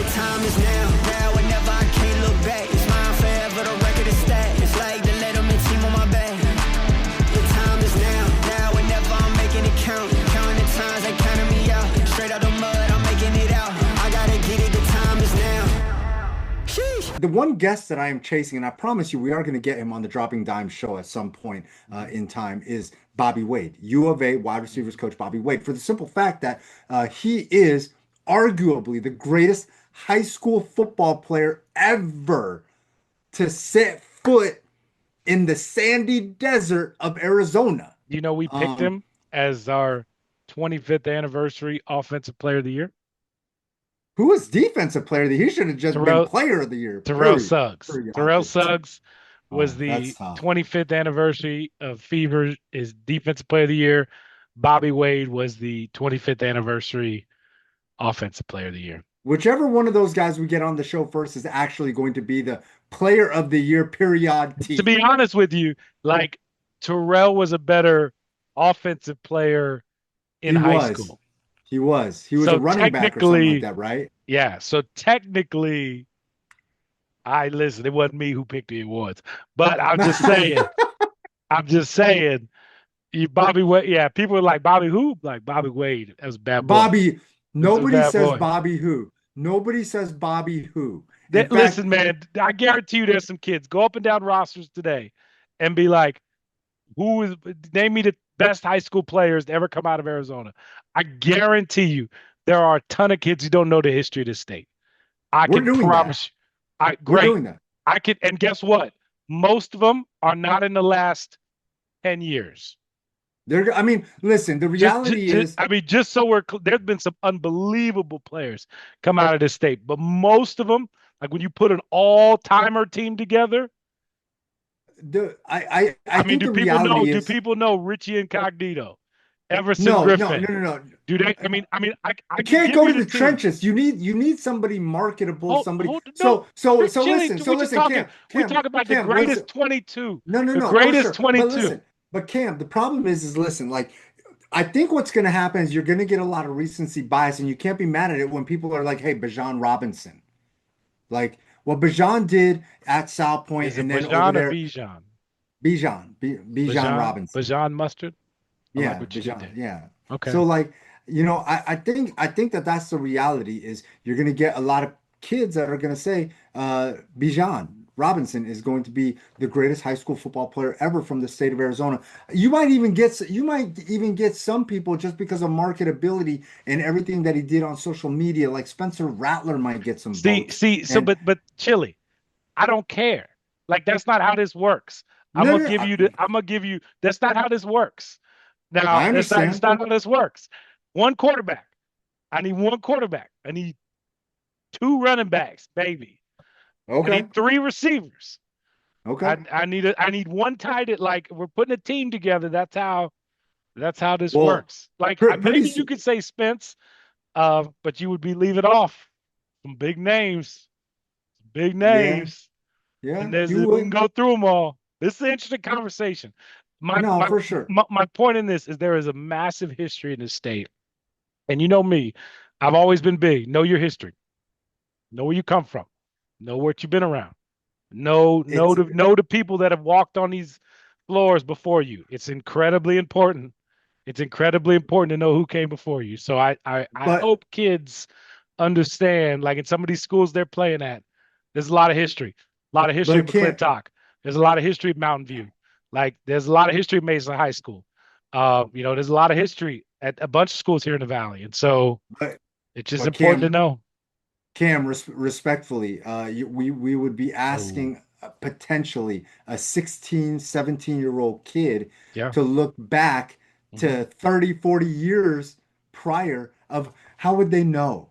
The time is now, now or never, I can't look back. It's mine forever, the record is stacked. It's like the Letterman team on my back. The time is now, now or never, I'm making it count. Counting the times they counted me out. Straight out the mud, I'm making it out. I gotta get it, the time is now. Sheesh. The one guest that I am chasing, and I promise you we are going to get him on the Dropping Dime show at some point in time, is Bobby Wade, U of A wide receivers coach Bobby Wade, for the simple fact that he is arguably the greatest high school football player ever to set foot in the sandy desert of Arizona. You know, we picked him as our 25th anniversary offensive player of the year. Who was defensive player of the year? He should have just been player of the year. Terrell Suggs. Terrell Suggs was the 25th anniversary of Fever, is defensive player of the year. Bobby Wade was the 25th anniversary offensive player of the year. Whichever one of those guys we get on the show first is actually going to be the player of the year, period. To be honest with you, like, Terrell was a better offensive player in high school. He was a running back or something like that, right? Yeah. So technically, listen, it wasn't me who picked the awards, but I'm just saying, Bobby Wade. Yeah, people were like, Bobby who? Like, Bobby Wade. That was a bad boy. Bobby. Nobody says Bobby who. Nobody says Bobby who. Listen, man, I guarantee you there's some kids go up and down rosters today and be like, name me the best high school players to ever come out of Arizona. I guarantee you there are a ton of kids who don't know the history of the state. I can promise you. We're doing that. I can, and guess what? Most of them are not in the last 10 years. Listen, the reality is, just so there's been some unbelievable players come out of this state, but most of them, like when you put an all-timer team together, do people know Richie Incognito, Everson Griffin? No. Do they? I can't go to the trenches. You need somebody marketable, somebody. Listen, Cam. We talk about the greatest 22. No. The greatest 22. But Cam, the problem is listen, like, I think what's going to happen is you're going to get a lot of recency bias, and you can't be mad at it when people are like, hey, Bijan Robinson. Like, what Bijan did at South Point, is and it then Bijan over there, or Bijan? Bijan Robinson. Bijan Mustard? Yeah, Bijan, yeah. Okay. So, like, I think that's the reality is you're going to get a lot of kids that are going to say Bijan Robinson is going to be the greatest high school football player ever from the state of Arizona. You might even get some people just because of marketability and everything that he did on social media, like Spencer Rattler might get some votes. But Chili, I don't care. Like, that's not how this works. I'm gonna give you that's not how this works. Now, that's not how this works. One quarterback. I need one quarterback. I need two running backs, baby. Okay. I need three receivers. Okay. I need one tight end. Like, we're putting a team together. That's how this works. Like, maybe you could say Spence, but you would be leaving off some big names. Big names. Yeah. And we can go through them all. This is an interesting conversation. For sure. My point in this is there is a massive history in this state. And you know me, I've always been big. Know your history. Know where you come from. Know what you've been around. Know the people that have walked on these floors before you. It's incredibly important. It's incredibly important to know who came before you. So I hope kids understand, like, in some of these schools they're playing at, there's a lot of history. A lot of history of McClintock. There's a lot of history of Mountain View. Like, there's a lot of history of Mesa High School. There's a lot of history at a bunch of schools here in the Valley. And so it's just important to know. Cam, respectfully, we would be asking potentially a 16, 17-year-old kid to look back to 30, 40 years prior of how would they know?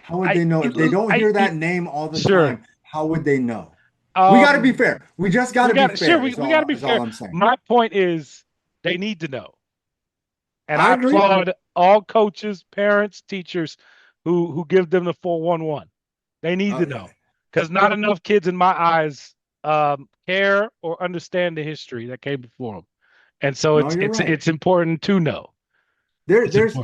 How would they know? If they don't hear that name all the time, how would they know? We got to be fair. We just got to be fair. Sure, we got to be fair. My point is they need to know. And I applaud all coaches, parents, teachers who give them the 411. They need to know, because not enough kids, in my eyes, care or understand the history that came before them. And so it's important to know. There's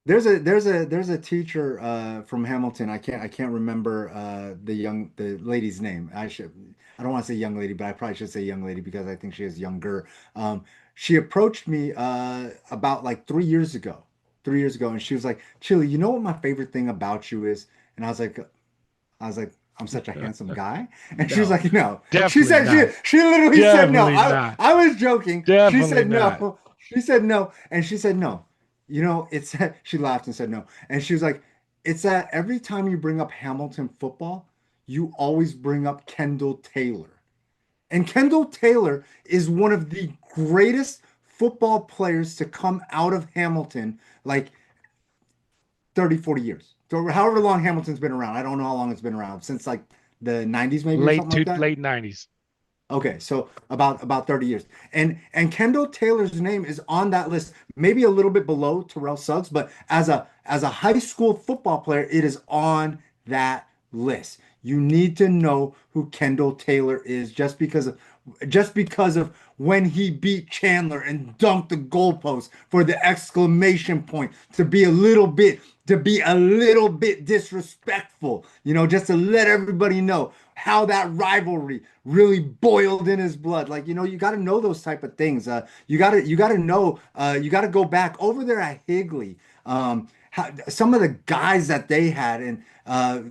there's a teacher from Hamilton. I can't remember the lady's name. I don't want to say young lady, but I probably should say young lady because I think she is younger. She approached me about like 3 years ago. 3 years ago, and she was like, Chili, you know what my favorite thing about you is? And I was like, I'm such a handsome guy. And she was No, like, no. She definitely said not. she literally said no. Definitely not. I was joking. She Definitely said not. no. She said no. And she said no. It's she laughed and said no. And she was like, it's that every time you bring up Hamilton football, you always bring up Kendall Taylor. And Kendall Taylor is one of the greatest football players to come out of Hamilton, like 30, 40 years. So however long Hamilton's been around. I don't know how long it's been around. Since like the 90s maybe or something like that. Late 90s. Okay, so about 30 years. And Kendall Taylor's name is on that list, maybe a little bit below Terrell Suggs, but as a high school football player, it is on that list. You need to know who Kendall Taylor is just because of when he beat Chandler and dunked the goalpost for the exclamation point to be a little bit disrespectful, just to let everybody know how that rivalry really boiled in his blood. Like, you got to know those type of things. You got to know, you got to go back over there at Higley. Some of the guys that they had and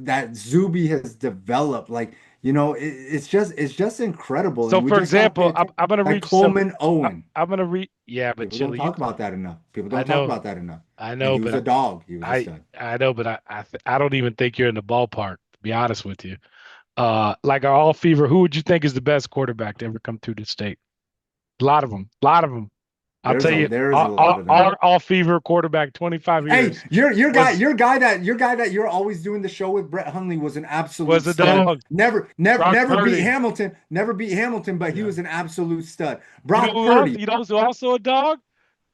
that Zuby has developed, like, it's just incredible. So, And we for just got to pay example, attention. I'm going to Like read some. Coleman Owen. I'm going to read. Yeah, but People don't Chili, you. talk about that enough. People I don't talk know. about that enough. I And know, he was a but dog. He was a stud. I know, but I don't even think you're in the ballpark, to be honest with you. Like our all fever, who would you think is the best quarterback to ever come through the state? A lot of them. A lot of them. I'll There's tell a you, there's a lot of them. our all fever quarterback, 25 Hey, years, was your guy that you're always doing the show with, Brett Hundley, was an absolute a stud. dog. Never, never, Brock never beat Purdy. Hamilton. Never beat Hamilton, but he Yeah. was an absolute stud. You know Brock who else? Purdy. You know who's also a dog?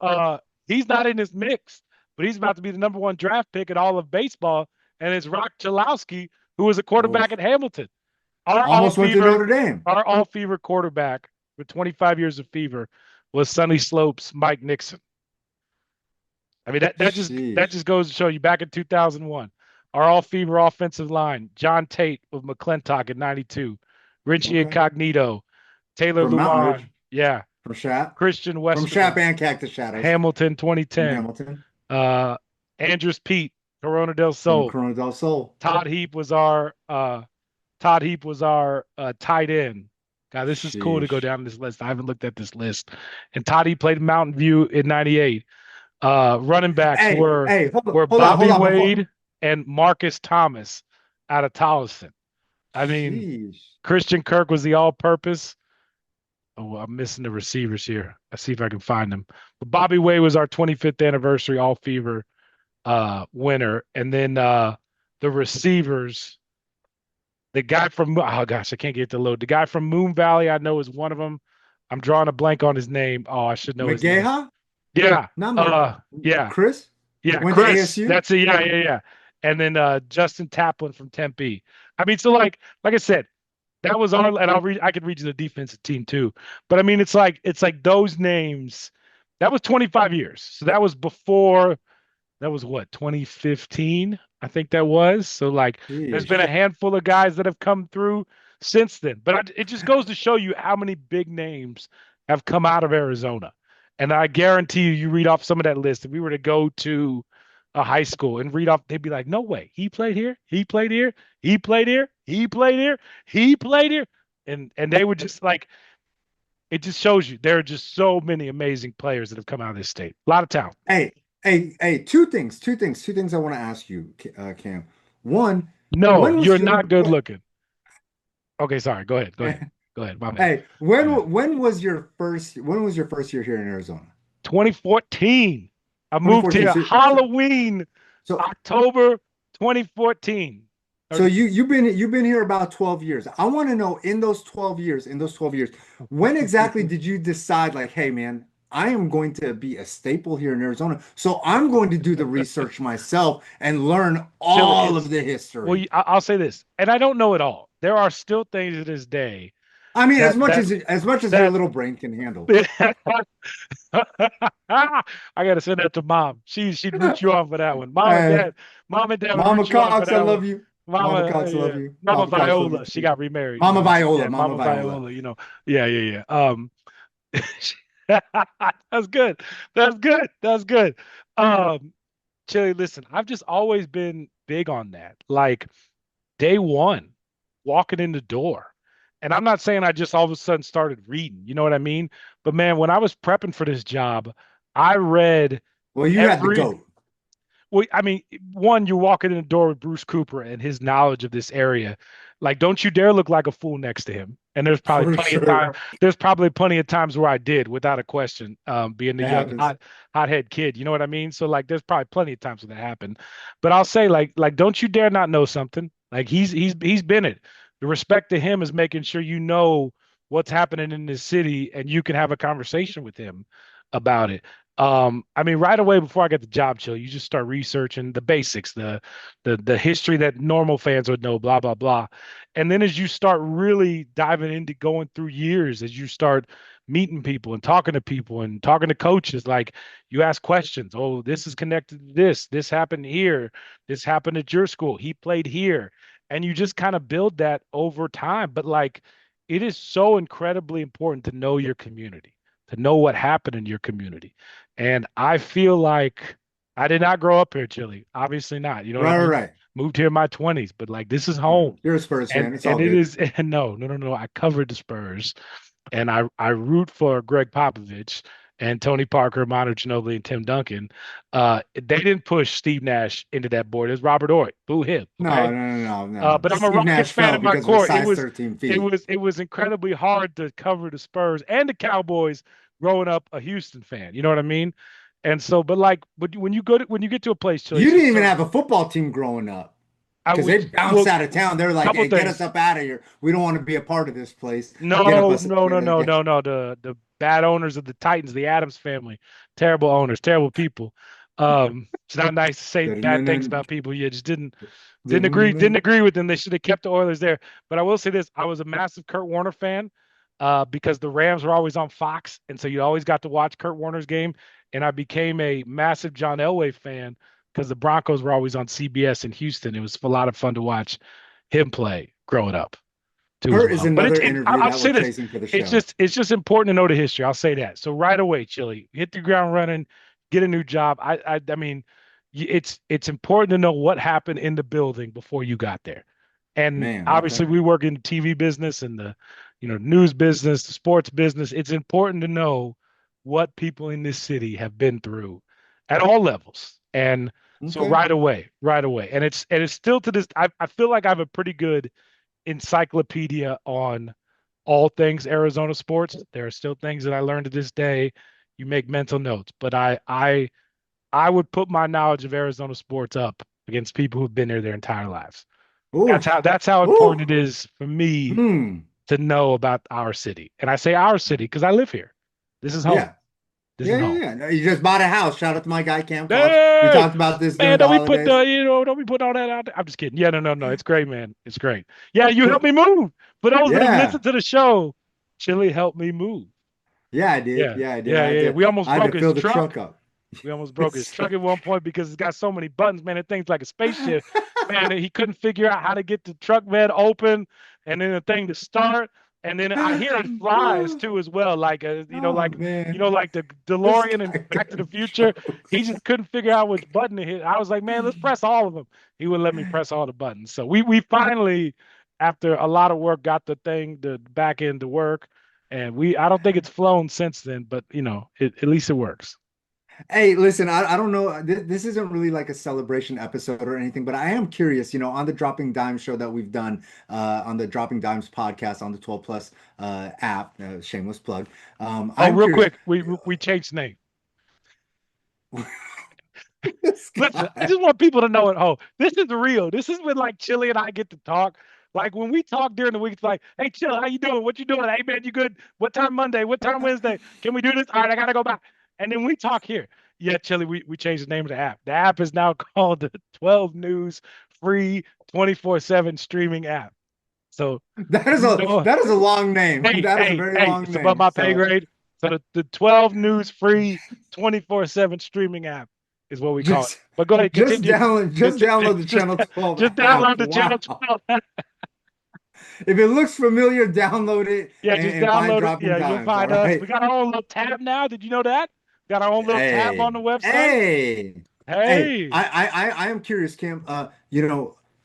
Uh, he's not in this mix, but he's about to be the number one draft pick in all of baseball, and it's Rock Chalowski, who was a Oh, quarterback at Hamilton. Our all almost went to fever, Notre Dame. our all fever quarterback with 25 years of fever was Sunny Slopes Mike Nixon. I mean that Sheesh. just goes to show you back in 2001. Our all fever offensive line, John Tate with McClintock at 92, Richie Okay. Incognito, Taylor From Mountain Ridge, Luan, yeah, from Shap, Christian from Shap Westervelt, and Cactus Shadows, Hamilton from 2010, Hamilton, uh, Andrews Pete, Corona del from Sol, Corona del Sol. Todd Heap was our tight end. God, this is cool to go Sheesh. down this list. I haven't looked at this list. And Todd Heap played Mountain View in '98. Running backs Hey, hey, were hold on, Bobby hold on before. Wade and Marcus Thomas out of Tolleson. I mean, Sheesh. Christian Kirk was the all-purpose. Oh, I'm missing the receivers here. Let's see if I can find them. But Bobby Wade was our 25th anniversary All Fever winner, and then the receivers. The guy from oh gosh, I can't get the load. The guy from Moon Valley, I know is one of them. I'm drawing a blank on his name. Oh, I should know his name. McGaha? Yeah. Not Mc, Yeah. Chris? Yeah. Went to Chris. ASU? That's it. Yeah, yeah, yeah. And then Justin Taplin from Tempe. I mean, so like I said, that was our and I could read you the defensive team too. But I mean, it's like those names. That was 25 years. So that was before that was what 2015 I think that was. So like there's been a Sheesh. handful of guys that have come through since then, but it just goes to show you how many big names have come out of Arizona. And I guarantee you read off some of that list, if we were to go to a high school and read off, they'd be like, no way, he played here, he played here, he played here, he played here, he played here. And they would just like it just shows you there are just so many amazing players that have come out of this state. A lot of talent. Hey, two things I want to ask you, Cam. One, No, when was you're your not good looking. Okay, sorry. Go ahead. Go ahead. Go ahead. My bad. hey, Go ahead. when was your first year here in Arizona? 2014. I moved 2014. here Halloween, So October 2014. so you've been here about 12 years. I want to know in those 12 years, when exactly did you decide like, hey man, I am going to be a staple here in Arizona. So I'm going to do the research myself and learn all of the Well, history. I'll say this, and I don't know it all. There are still things to this day I mean, That as much as your that little brain can handle. I gotta send that to mom. She'd root you on for that one. Uh, Mom and dad would Mama root you on for Cox, I that one. love you. Mama Mama, Cox, I love yeah, you. Mama Papa Cox, love you Viola. She too. got remarried. Mama Viola, Yeah, Mama Mama Viola. Viola. Yeah. That's good. That's good. That's good. Um, Chili, listen, I've just always been big on that. Like day one, walking in the door. And I'm not saying I just all of a sudden started reading, you know what I mean? But man, when I was prepping for this job, I read Well, you had the every goat. well, I mean, one, you're walking in the door with Bruce Cooper and his knowledge of this area. Like, don't you dare look like a fool next to him. And For sure. there's probably plenty of times where I did without a question, being the It young happens. hothead kid. You know what I mean? So like, there's probably plenty of times when that happened. But I'll say like, don't you dare not know something. Like he's been it. The respect to him is making sure you know what's happening in this city and you can have a conversation with him about it. I mean, right away before I get the job, chill, you just start researching the basics, the history that normal fans would know, blah blah blah. And then as you start really diving into going through years, as you start meeting people and talking to coaches, like you ask questions. Oh, this is connected to this. This happened here. This happened at your school. He played here. And you just kind of build that over time. But like it is so incredibly important to know your community, to know what happened in your community. And I feel like I did not grow up here, Chile. Obviously not. You know what I Right, right, mean? right. Moved here in my 20s, but like this is Yeah. home. You're a Spurs fan. It's all And it good. is and no. I covered the Spurs and I root for Greg Popovich and Tony Parker, Manu Ginobili, and Tim Duncan. They didn't push Steve Nash into that board. It was Robert Ory. Boo him. No, Okay. no, no, no, no. But I'm a Steve Rockets Nash fan fell in my because of his core. size 13 feet. It was incredibly hard to cover the Spurs and the Cowboys growing up a Houston fan. You know what I mean? And so, but when you get to a place, Chile, You so didn't even so have a football team growing up I because would they bounced well out of town. They're like, couple hey, get us things. up out of here. We don't want to be a part of this place. Get up No, us. no, no, no, Get, no, no. The bad owners of the Titans, the Adams family, terrible owners, terrible people. It's not nice to say bad things about people. You just didn't agree with them. They should have kept the Oilers there. But I will say this: I was a massive Kurt Warner fan, because the Rams were always on Fox, and so you always got to watch Kurt Warner's game. And I became a massive John Elway fan because the Broncos were always on CBS in Houston. It was a lot of fun to watch him play growing up too as Kurt is well. But another interview I'll that we're say this: chasing for the show. it's just important to know the history. I'll say that. So right away, Chili, hit the ground running, get a new job. I mean, it's important to know what happened in the building before you got there. And Man, obviously, okay. we work in the TV business and the news business, the sports business. It's important to know what people in this city have been through at all levels. And so Okay. right away, and it's still to this. I feel like I have a pretty good encyclopedia on all things Arizona sports. There are still things that I learned to this day. You make mental notes, but I would put my knowledge of Arizona sports up against people who've been there their entire lives. Oof. That's how Ooh. important it is for me Hmm. to know about our city. And I say our city because I live here. This is home. Yeah. This is Yeah, yeah, home. yeah. No, you just bought a house. Shout out to my guy, Cam Cox. We Hey, talked about this man, during the holidays. don't be putting all that out there. I'm just kidding. Yeah, no. It's great, man. It's great. Yeah, you helped me move. For those that have Yeah. listened to the show, Chili helped me move. Yeah, I did. Yeah, Yeah, I did. yeah. We almost I had to broke his fill the truck. truck up. We almost broke his truck at one point because it's got so many buttons, man. It thing's like a spaceship. Man, he couldn't figure out how to get the truck bed open and then the thing to start. And then I hear it flies too as well, like Oh man, like the this DeLorean guy and Back to the got Future. He jokes. just couldn't figure out which button to hit. I was like, man, let's press all of them. He wouldn't let me press all the buttons. So we finally, after a lot of work, got the back end to work. And I don't think it's flown since then, but at least it works. Hey, listen, I don't know. This isn't really like a celebration episode or anything, but I am curious, on the Dropping Dimes show that we've done on the Dropping Dimes podcast on the 12 Plus app, shameless plug. Oh, I'm real curious. quick, we changed name. This Listen, I guy. just want people to know it. Oh, this is real. This is when like Chili and I get to talk. Like when we talk during the week, it's like, hey, Chill, how you doing? What you doing? Hey, man, you good? What time Monday? What time Wednesday? Can we do this? All right, I gotta go back. And then we talk here. Yeah, Chili, we changed the name of the app. The app is now called the 12 News free 24/7 streaming app. So that is a long name. hey, That is a hey, very hey, long it's above name. my pay So grade. So the 12 news free 24/7 streaming app is what we call it. just But go ahead, continue. just download the Channel 12 Just app. download the channel Wow. 12. If it looks familiar, download it Yeah, just and find download it. dropping Yeah, you'll times. All find us. We right. got our own little tab now. Did you know that? Got our own little tab on Hey, the website. hey, hey. Hey, I am curious, Cam.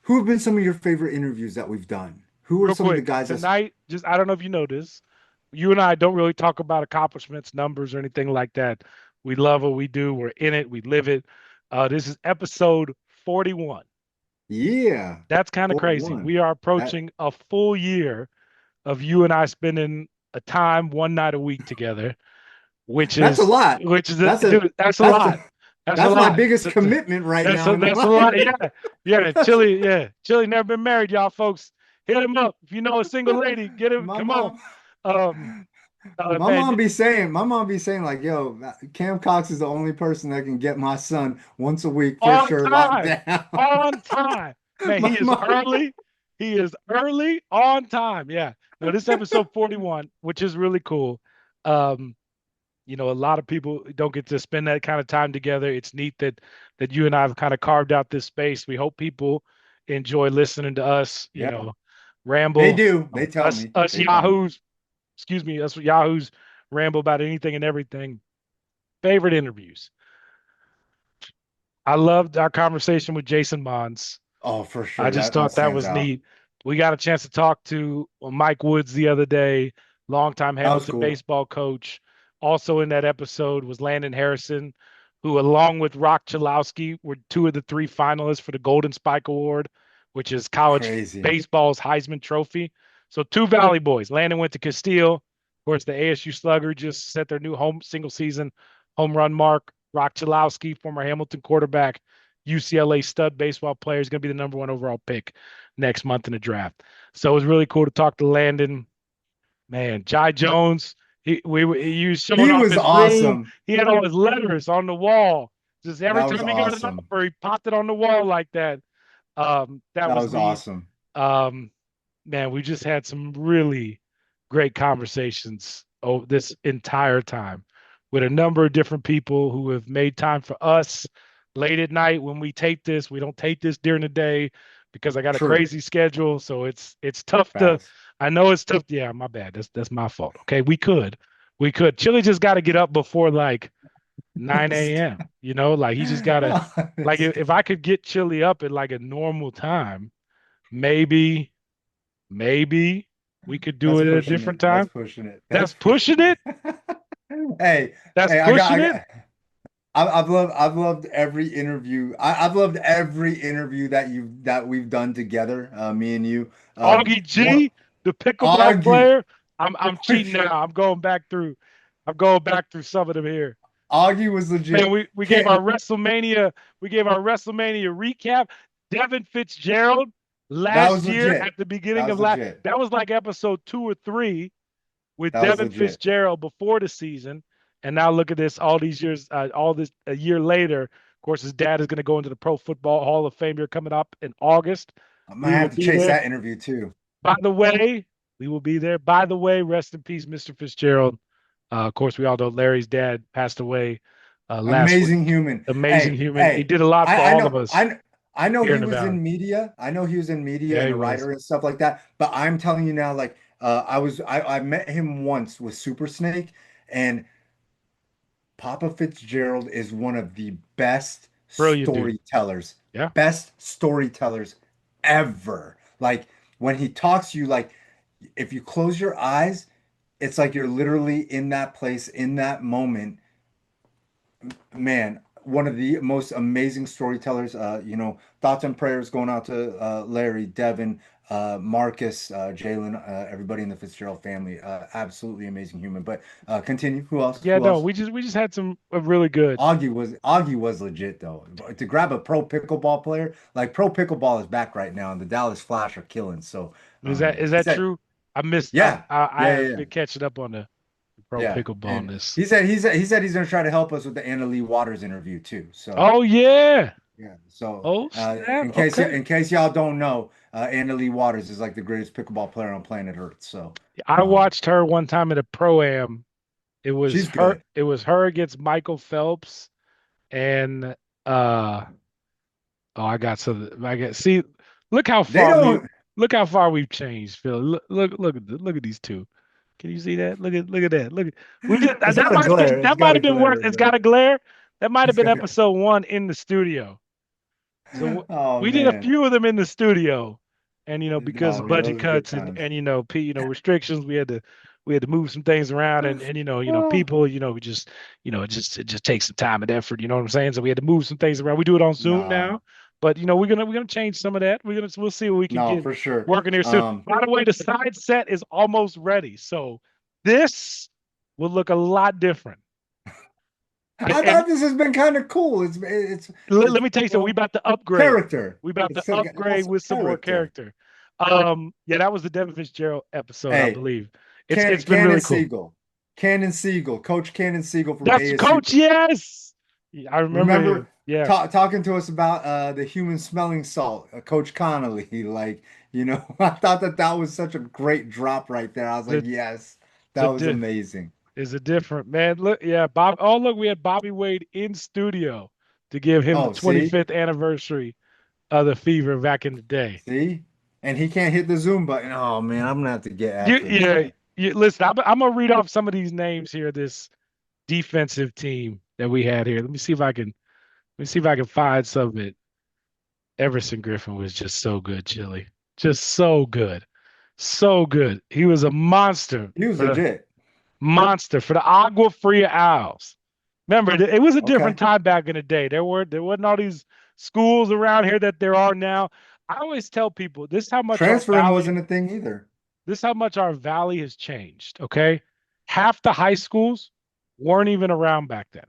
Who have been some of your favorite interviews that we've done? Who are real some of the quick, guys that's tonight, just I don't know if you know this. You and I don't really talk about accomplishments, numbers, or anything like that. We love what we do. We're in it. We live it. This is episode 41. yeah, That's kind of crazy. 41. We are That approaching a full year of you and I spending a time one night a week together, which that's a is lot. That's a dude, that's a that's lot. a, That's a that's my lot. biggest commitment right now in my That's a lot. life. Yeah. Yeah. That's Chili never been married, y'all folks. Hit him up. If you know a single lady, get him. my Come on. mom. Um, My man, mom be saying like, yo, Cam Cox is the only person that can get my son once a week for on sure locked time. down. On time. Man, he My is mom, early. He is early on time. Yeah. No, this episode 41, which is really cool. Um, a lot of people don't get to spend that kind of time together. It's neat that you and I have kind of carved out this space. We hope people enjoy listening to us, yeah, they ramble. do. They tell me. Us They tell me. yahoos, excuse me, us yahoos ramble about anything and everything. Favorite interviews. I loved our conversation with Jason Mons. Oh, for I sure. just That thought that stands was out. neat. We got a chance to talk to Mike Woods the other day, longtime That was Hamilton cool. baseball coach. Also in that episode was Landon Harrison, who, along with Rock Chalowski, were two of the three finalists for the Golden Spike Award, which is college Crazy. baseball's Heisman Trophy. So two Valley boys. Landon went to Castile. Of course, the ASU Slugger just set their new home single season home run mark. Rock Chalowski, former Hamilton quarterback, UCLA stud baseball player, is going to be the number one overall pick next month in the draft. So it was really cool to talk to Landon. Man, Jai Jones, he was showing He off was his room. awesome. He had all his letters on the wall. Just every That was time he got an awesome. offer, he popped it on the wall like that. That That was was neat. awesome. Um, man, we just had some really great conversations this entire time with a number of different people who have made time for us late at night when we tape this. We don't tape this during the day because I got a True. crazy schedule. So it's tough to, Facts. I know it's tough. Yeah, my bad. That's my fault. Okay. We could. Chili just got to get up before like 9 a.m. Like he just got to, like if I could get Chili up at like a normal time, maybe we could do That's it at a pushing different it. That's time. pushing it. That's That's pushing pushing it. it. Hey, That's hey, pushing it. I've loved every interview. I've loved every interview that we've done together, me and you. Augie What G, the pickleball Augie, player. I'm cheating now. I'm going back through. I'm going back through some of them here. Augie was Man, legit. we gave Can't, our WrestleMania. We gave our WrestleMania recap. Devin Fitzgerald that was last year legit. at the That beginning was of last. legit. That was like episode 2 or 3 with That was Devin legit. Fitzgerald before the season. And now look at this, all these years, all this a year later. Of course, his dad is going to go into the Pro Football Hall of Fame here coming up in August. I might We will have to be chase there. that interview too. By the way, we will be there. By the way, rest in peace, Mr. Fitzgerald. Of course, we all know Larry's dad passed away last Amazing week. human. Amazing Hey, human. He hey, did a lot for I all of know us I know here he in the was Valley. in media. I know he was in media Yeah, and he a was. writer and stuff like that. But I'm telling you now, like I met him once with Super Snake, and Papa Fitzgerald is one of the Brilliant dude. Yeah. best storytellers ever. Like when he talks to you, like if you close your eyes, it's like you're literally in that place, in that moment. Man, one of the most amazing storytellers. Thoughts and prayers going out to Larry, Devin, Marcus, Jalen, everybody in the Fitzgerald family. Absolutely amazing human. But continue. Who else? Yeah, Who no, else? we just had some really good. Augie was legit though. To grab a pro pickleball player, like pro pickleball is back right now, and the Dallas Flash are killing. So Is he that said, true? I missed yeah, I yeah, yeah, have yeah. been catching up on the pro Yeah. pickleball And this. he said he's gonna try to help us with the Anna Lee Waters interview too. So Oh yeah. Yeah. So, Oh snap! Okay, in case y'all don't know, Anna Lee Waters is like the greatest pickleball player on planet Earth. So, I um, watched her one time at a pro-am. It was she's her. good. It was her against Michael Phelps, and oh, I got some. I got see. Look how They far we. don't. Look how far we've changed, Phil. Look at these two. Can you see that? Look at that. Look at we just It's that got a might have been glare. It's got a worth. glare, It's but got a glare. That might have it's been got. episode one in the studio. So Oh we did a man. few of them in the studio, and because No, of man, budget those are good cuts times. and restrictions, we had to move some things around, and Oh, people it just takes some time and effort. You know what I'm saying? So we had to move some things around. We do it on Zoom nah, now, but we're gonna change some of that. We'll see what we can no, get for sure. working here soon. By the way, the side set is almost ready, so this will look a lot different. I And thought this has been kind of cool. let It's me tell you something. We about to upgrade. character. We about to It got upgrade some with some more character. character. Yeah, that was the Devin Fitzgerald episode, I Hey, believe. It's been Cannon really cool. Siegel, Cannon Siegel, Coach Cannon Siegel from That's ASU. Coach. Yes, yeah, I remember him. Remember Yeah, talking to us about the human smelling salt, Coach Connolly. Like, I thought that was such a great drop right there. I was like, the yes, that the was di- amazing. is a different man. Look, yeah, Bob. Oh, look, we had Bobby Wade in studio to give him the Oh, see, 25th anniversary of the Fever back in the day. see, and he can't hit the Zoom button. Oh man, I'm gonna have to get You, after this yeah, guy. listen, I'm gonna read off some of these names here. This defensive team that we had here. Let me see if I can. Let me see if I can find some of it. Everson Griffin was just so good, Chili. Just so good. So good. He was a monster He was for the legit. Agua Fria Owls. Remember, it was a different Okay, time back in the day. There wasn't all these schools around here that there are now. I always tell people transferring wasn't a thing either. this is how much our valley has changed. Okay. Half the high schools weren't even around back then,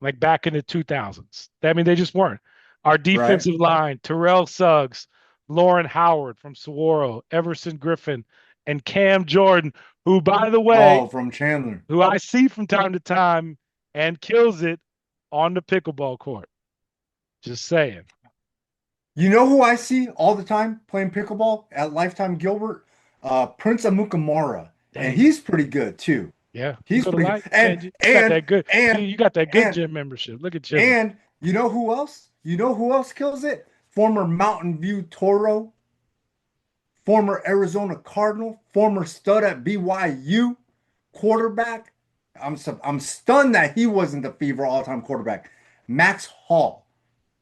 like back in the 2000s. I mean, they just weren't. Our Right? defensive line, Terrell Suggs, Lauren Howard from Saguaro, Everson Griffin, and Cam Jordan, who, by the way, Oh, from Chandler. who I see from time to time and kills it on the pickleball court. Just saying. You know who I see all the time playing pickleball at Lifetime Gilbert? Prince Amukamara, and Dang. he's pretty good too. Yeah. You He's go to pretty good. light, man. You got that good. See, And you got that good and gym membership. Look at Chili. and you know who else? You know who else kills it? Former Mountain View Toro, former Arizona Cardinal, former stud at BYU quarterback. I'm stunned that he wasn't the Fever all-time quarterback. Max Hall,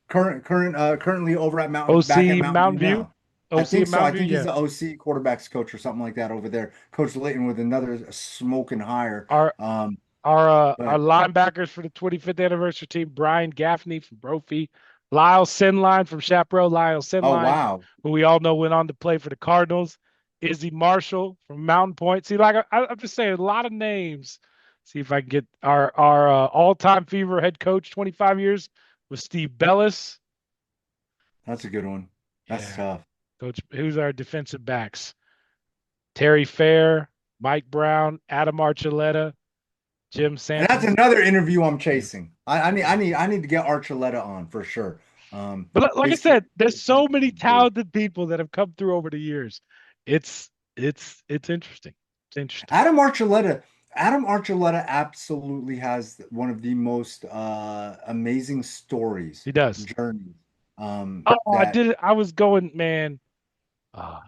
currently over at back at OC Mountain View Mountain View. now. I OC think at so. I Mountain View. think he's Yeah. the OC quarterbacks coach or something like that over there. Coach Layton with another smoking hire. Our Um, our but linebackers for the 25th anniversary team, Brian Gaffney from Brophy, Lyle Sinline from Chaparral, Lyle oh Sinline, wow, who we all know went on to play for the Cardinals, Izzy Marshall from Mountain Point. See, like I'm just saying, a lot of names. See if I can get our all-time Fever head coach, 25 years, was Steve Bellis. that's a good one. That's Yeah, tough. coach. Who's our defensive backs? Terry Fair, Mike Brown, Adam Archuleta, Jim And that's Sampson. another interview I'm Yeah. chasing. I need to get Archuleta on for sure. But like I His said, there's his so many is good. talented people that have come through over the years. It's interesting. It's interesting. Adam Archuleta, Adam Archuleta absolutely has one of the most amazing stories, He does. journeys. Oh, I That did it. I was going, man. Oh,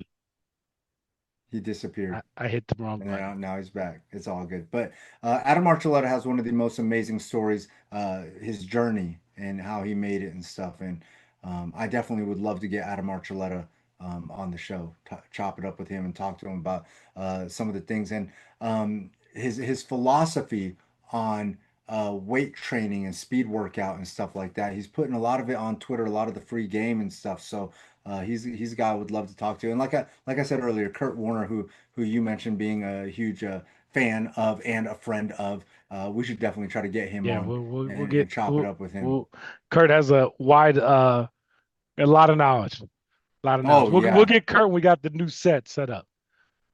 he disappeared. I hit the wrong And button. now he's back. It's all good. But Adam Archuleta has one of the most amazing stories, his journey and how he made it and stuff. And I definitely would love to get Adam Archuleta on the show, chop it up with him and talk to him about some of the things and his philosophy on weight training and speed workout and stuff like that. He's putting a lot of it on Twitter, a lot of the free game and stuff. So he's a guy I would love to talk to. And like I said earlier, Kurt Warner, who you mentioned being a huge fan of and a friend of. We should definitely try to get him Yeah, on we'll and get chop it up with him. we'll Kurt has a wide a lot of knowledge. A lot of knowledge. Oh We'll yeah. get Kurt when we got the new set set up.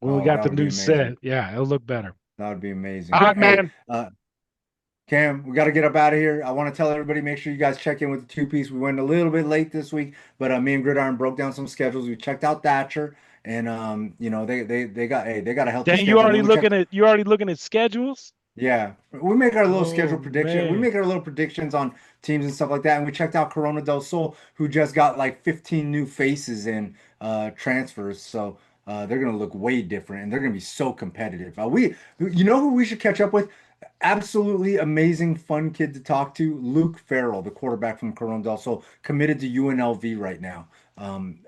When we Oh, got that the would be new set, amazing. yeah, it'll look better. That would be All amazing. right, Hey, man. Cam, we got to get up out of here. I want to tell everybody, make sure you guys check in with the two piece. We went a little bit late this week, but me and Gridiron broke down some schedules. We checked out Thatcher, and you know, they got they got a healthy Dang, you schedule. already Then we checked. looking at schedules? Yeah, we make our little Oh schedule prediction. We man. make our little predictions on teams and stuff like that. And we checked out Corona del Sol, who just got like 15 new faces in transfers. So they're gonna look way different, and they're gonna be so competitive. You know who we should catch up with? Absolutely amazing, fun kid to talk to. Luke Farrell, the quarterback from Corona del Sol, committed to UNLV right now.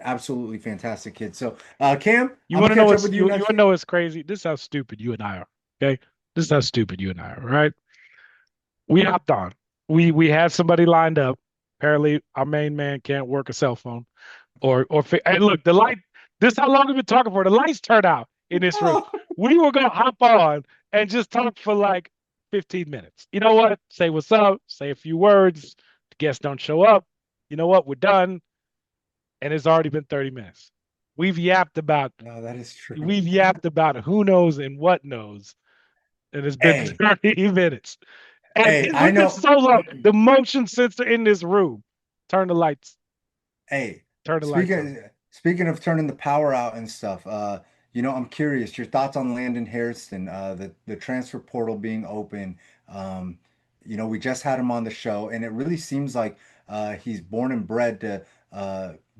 Absolutely fantastic kid. So, Cam, You I'm want gonna to know catch up what's with you you want next to week. know what's crazy? This is how stupid you and I are. Okay. This is how stupid you and I are, right? We hopped on. We had somebody lined up. Apparently, our main man can't work a cell phone. And look, the light. This is how long we've been talking for. The lights turned out in this room. We were gonna hop on and just talk for like 15 minutes. You know what? Say what's up. Say a few words. The guests don't show up. You know what? We're done. And it's already been 30 minutes. We've yapped about No, that is true. we've yapped about who knows and what knows, and it's been Hey, 30 minutes. And hey, it I look at know. so long. The motion sensor in this room. Turn the lights. Hey, Turn the lights on. speaking of turning the power out and stuff, you know, I'm curious your thoughts on Landon Harrison, the transfer portal being open. Um, you know, we just had him on the show, and it really seems like he's born and bred to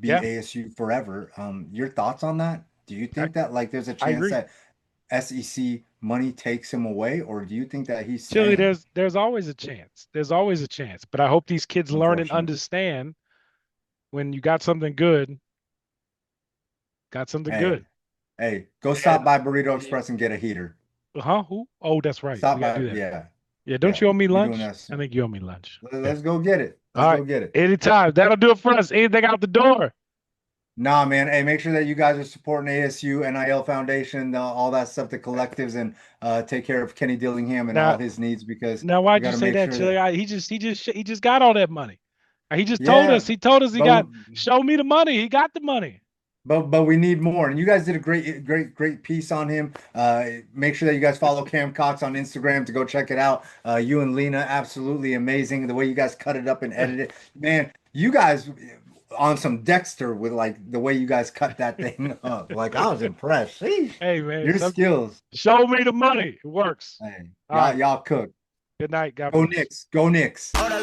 be Yeah, ASU forever. Your thoughts on that? Do you I, think that like there's a I chance agree. that SEC money takes him away, or do you think that he's Chili, staying? there's always a chance. There's always a chance. But I hope these kids learn and Unfortunate. understand when you got something good, got something Hey, good. hey, go And stop by Burrito Express and get a heater. huh? Who? Oh, that's right. We Stop gotta by, do that. yeah. Yeah, don't Yeah, you owe me we doing lunch? that I soon. think you owe me lunch. Yeah. Let's go get it. All Let's right. go get it. Anytime. That'll do it for us. Anything out the door. Nah, man. Hey, make sure that you guys are supporting ASU, NIL Foundation, all that stuff, the collectives, and take care of Kenny Dillingham and all Now, his needs because now, we why'd got you to say make that, sure Chili? that. He just got all that money. He just told Yeah, us. He told us he but got. Show me the money. He got the money. but we need more. And you guys did a great piece on him. Make sure that you guys follow Cam Cox on Instagram to go check it out. You and Lena, absolutely amazing. The way you guys cut it up and edit it, man. You guys on some Dexter with like the way you guys cut that thing up. Like I was impressed. See Hey man, your skills. show me the money. It works. Hey, All right. y'all cook. Good night. God Go bless. Knicks. Go Knicks. All the